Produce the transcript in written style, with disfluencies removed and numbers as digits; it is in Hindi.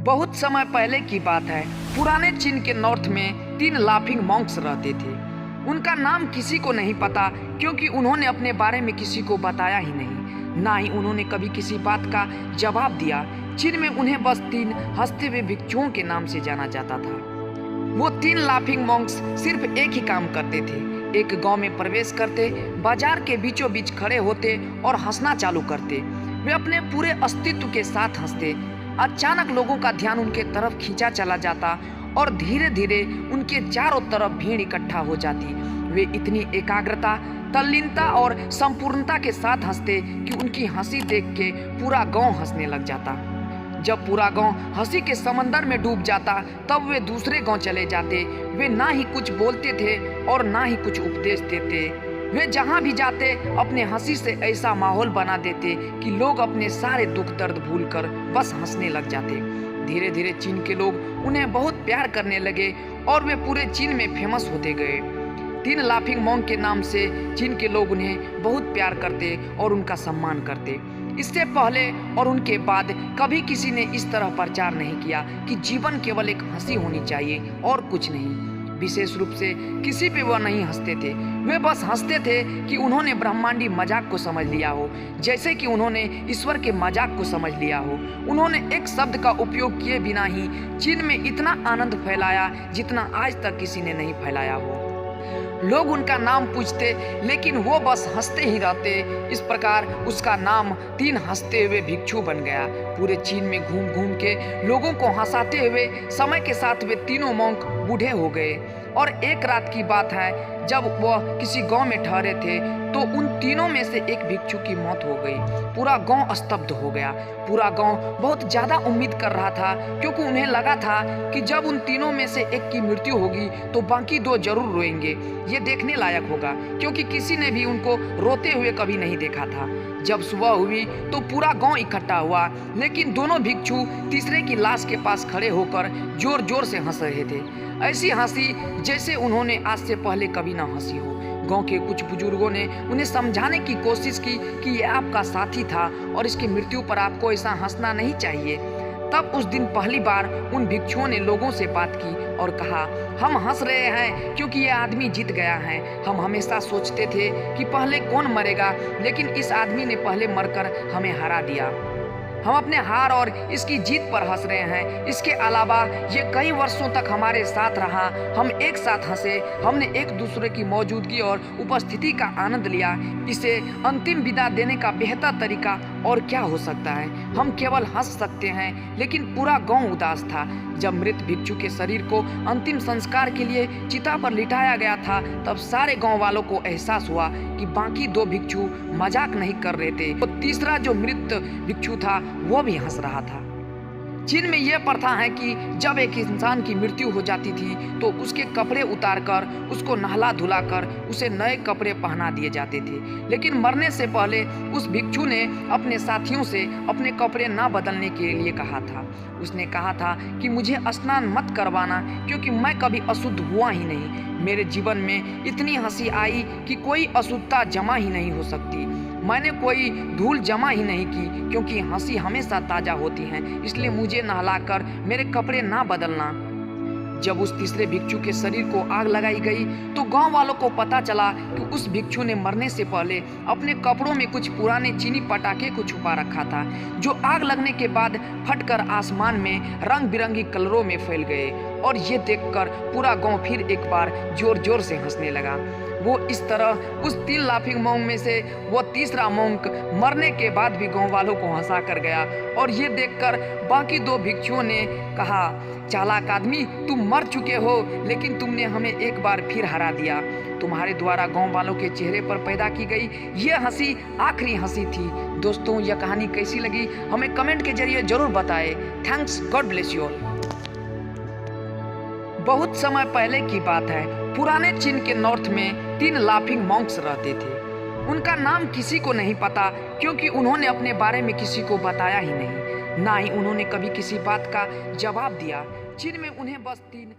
बहुत समय पहले की बात है। पुराने चीन के नॉर्थ में 3 लाफिंग मॉन्क्स रहते थे। उनका नाम किसी को नहीं पता, क्योंकि उन्होंने अपने बारे में किसी को बताया ही नहीं, ना ही उन्होंने कभी किसी बात का जवाब दिया। चीन में उन्हें बस 3 हंसते हुए भिक्षुओं के नाम से जाना जाता था। वो 3 लाफिंग मॉन्क्स सिर्फ एक ही काम करते थे। एक गांव में प्रवेश करते, बाजार के बीचों बीच खड़े होते और हंसना चालू करते। वे अपने पूरे अस्तित्व के साथ हंसते। अचानक लोगों का ध्यान उनके तरफ खींचा चला जाता और धीरे धीरे उनके चारों तरफ भीड़ इकट्ठा हो जाती। वे इतनी एकाग्रता, तल्लीनता और संपूर्णता के साथ हंसते कि उनकी हंसी देख के पूरा गांव हंसने लग जाता। जब पूरा गांव हंसी के समंदर में डूब जाता, तब वे दूसरे गांव चले जाते। वे ना ही कुछ बोलते थे और ना ही कुछ उपदेश देते। वे जहां भी जाते अपने हंसी से ऐसा माहौल बना देते कि लोग अपने सारे दुख दर्द भूलकर बस हंसने लग जाते। धीरे धीरे चीन के लोग उन्हें बहुत प्यार करने लगे और वे पूरे चीन में फेमस होते गए। 3 लाफिंग मॉन्क के नाम से चीन के लोग उन्हें बहुत प्यार करते और उनका सम्मान करते। इससे पहले और उनके बाद कभी किसी ने इस तरह प्रचार नहीं किया कि जीवन केवल एक हंसी होनी चाहिए और कुछ नहीं। विशेष रूप से किसी पे वह नहीं हंसते थे। वे बस हंसते थे कि उन्होंने ब्रह्मांडी मजाक को समझ लिया हो, जैसे कि उन्होंने ईश्वर के मजाक को समझ लिया हो। उन्होंने एक शब्द का उपयोग किए बिना ही चीन में इतना आनंद फैलाया जितना आज तक किसी ने नहीं फैलाया हो। लोग उनका नाम पूछते, लेकिन वो बस हंसते ही रहते। इस प्रकार उसका नाम 3 हंसते हुए भिक्षु बन गया। पूरे चीन में घूम घूम के लोगों को हंसाते हुए समय के साथ वे तीनों मॉन्क बूढ़े हो गए। और एक रात की बात है, जब वह किसी गांव में ठहरे थे तो उन तीनों में से एक भिक्षु की मौत हो गई। पूरा गांव स्तब्ध हो गया। पूरा गांव बहुत ज़्यादा उम्मीद कर रहा था, क्योंकि उन्हें लगा था कि जब उन तीनों में से एक की मृत्यु होगी तो बाकी 2 जरूर रोएंगे। ये देखने लायक होगा, क्योंकि किसी ने भी उनको रोते हुए कभी नहीं देखा था। जब सुबह हुई तो पूरा गांव इकट्ठा हुआ, लेकिन दोनों भिक्षु तीसरे की लाश के पास खड़े होकर जोर जोर से हंस रहे थे। ऐसी हंसी जैसे उन्होंने आज से पहले कभी ना हंसी हो। गांव के कुछ बुजुर्गों ने उन्हें समझाने की कोशिश की कि यह आपका साथी था और इसकी मृत्यु पर आपको ऐसा हंसना नहीं चाहिए। तब उस दिन पहली बार उन भिक्षुओं ने लोगों से बात की और कहा, हम हंस रहे हैं क्योंकि यह आदमी जीत गया है। हम हमेशा सोचते थे कि पहले कौन मरेगा, लेकिन इस आदमी ने पहले मरकर हमें हरा दिया। हम अपने हार और इसकी जीत पर हंस रहे हैं। इसके अलावा ये कई वर्षों तक हमारे साथ रहा। हम एक साथ हंसे, हमने एक दूसरे की मौजूदगी और उपस्थिति का आनंद लिया। इसे अंतिम विदा देने का बेहतर तरीका और क्या हो सकता है। हम केवल हंस सकते हैं, लेकिन पूरा गांव उदास था। जब मृत भिक्षु के शरीर को अंतिम संस्कार के लिए चिता पर लिटाया गया था, तब सारे गांव वालों को एहसास हुआ कि बाकी 2 भिक्षु मजाक नहीं कर रहे थे। तो तीसरा जो मृत भिक्षु था वो भी हंस रहा था। चीन में यह प्रथा है कि जब एक इंसान की मृत्यु हो जाती थी तो उसके कपड़े उतारकर उसको नहला धुलाकर उसे नए कपड़े पहना दिए जाते थे। लेकिन मरने से पहले उस भिक्षु ने अपने साथियों से अपने कपड़े ना बदलने के लिए कहा था। उसने कहा था कि मुझे स्नान मत करवाना, क्योंकि मैं कभी अशुद्ध हुआ ही नहीं। मेरे जीवन में इतनी हंसी आई कि कोई अशुद्धता जमा ही नहीं हो सकती। मैंने कोई धूल जमा ही नहीं की, क्योंकि हंसी हमेशा ताज़ा होती है। इसलिए मुझे नहलाकर मेरे कपड़े ना बदलना। जब उस तीसरे भिक्षु के शरीर को आग लगाई गई तो गांव वालों को पता चला कि उस भिक्षु ने मरने से पहले अपने कपड़ों में कुछ पुराने चीनी पटाखे को छुपा रखा था, जो आग लगने के बाद फटकर आसमान में रंग बिरंगी कलरों में फैल गए। और ये देखकर पूरा गांव फिर एक बार जोर जोर से हंसने लगा। वो इस तरह उस 3 लाफिंग मॉन्क में से वो तीसरा मॉन्क मरने के बाद भी गांव वालों को हंसा कर गया। और ये देखकर बाकी 2 भिक्षुओं ने कहा, चालाक आदमी, तुम मर चुके हो, लेकिन तुमने हमें एक बार फिर हरा दिया। तुम्हारे द्वारा गांव वालों के चेहरे पर पैदा की गई ये हंसी आखिरी हंसी थी। दोस्तों, यह कहानी कैसी लगी हमें कमेंट के जरिए जरूर बताएं। Thanks, God bless you all. बहुत समय पहले की बात है। पुराने चीन के नॉर्थ में 3 लाफिंग मॉन्क्स रहते थे। उनका नाम किसी को नहीं पता, क्योंकि उन्होंने अपने बारे में किसी को बताया ही नहीं, ना ही उन्होंने कभी किसी बात का जवाब दिया। चीन में उन्हें बस 3